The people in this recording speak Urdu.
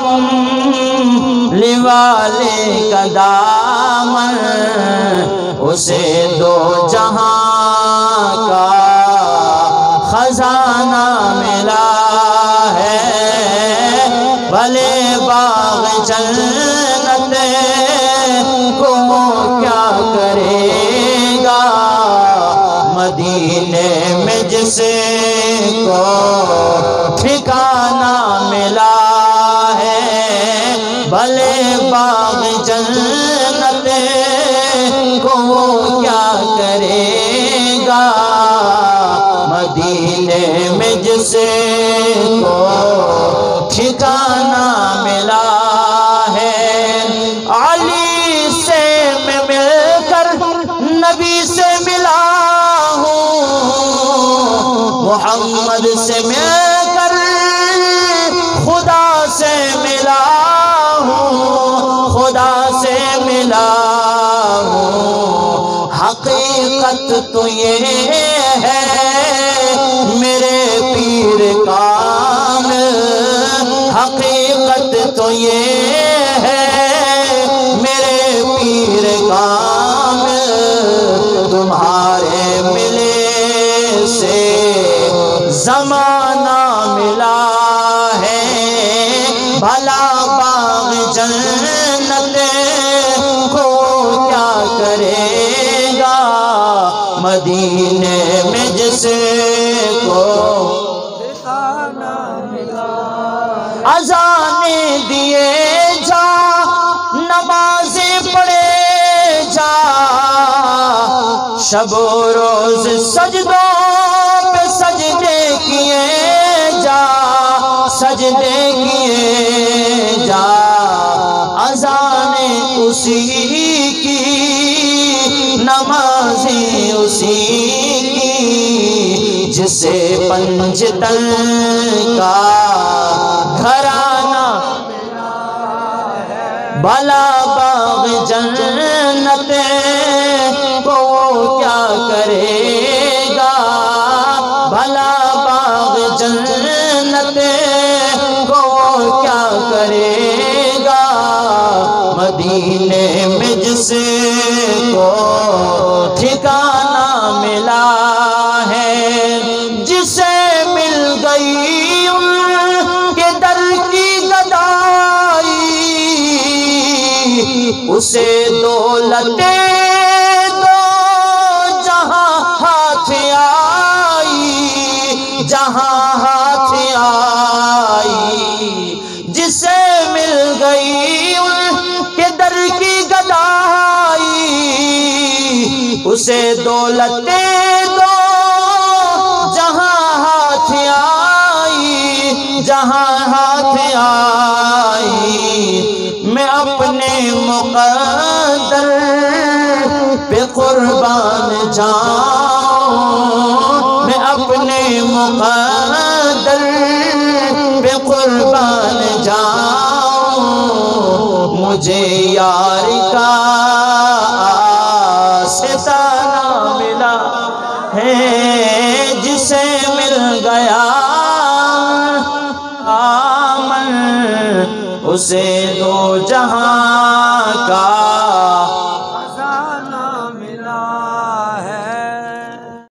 کملی والے کا دامن، اسے دو جہاں کا خزانہ ملا ہے، بھلے باغ جنت کو کیا کرے گا، مدینے میں جسے کو ٹھکانہ ملا ہے، بھلے باغ جنت کو کیا کرے گا، مدینے میں جسے کو ٹھکانہ ملا ہے۔ علی سے میں مل کر نبی سے ملا ہوں، محمد سے مل کر خدا سے ملا ہوں، خدا سے ملا ہوں، حقیقت تو یہ ہے میرے پیر کامل، حقیقت تو یہ ہے میرے پیر کامل، تمہارے ملے سے زمانہ ملا ہے، بھلا باغ جنت کو کیا کرے گا، مدینے میں جسے کو اذانیں دیے جا، نمازیں پڑھے جا، شب و روز سجدوں پہ سجدے کیے جا، سجدے کیے جا، اذانیں اسی کی، نمازیں اسی کی، جسے پنجتن کا گھرانہ بھلا باغ جنت کو کیا کرے گا، بھلا باغ جنت کو کیا کرے گا، مدینے میں جسے کو ٹھکانہ ملا ہے، جسے مل گئی ان کے در کی گدائی، اسے دولتیں دو جہاں ہاتھ آئی، جہاں ہاتھ آئی، جسے مل گئی ان کے در کی گدائی، اسے دولتیں دو جہاں ہاتھ آئی، جہاں ہاتھ آئی، میں اپنے مقدر پہ قربان جاؤں، میں اپنے مقدر پہ قربان جاؤں، مجھے یار کا ستانہ ملا ہے، جسے مل گیا آمن، اسے دو جہاں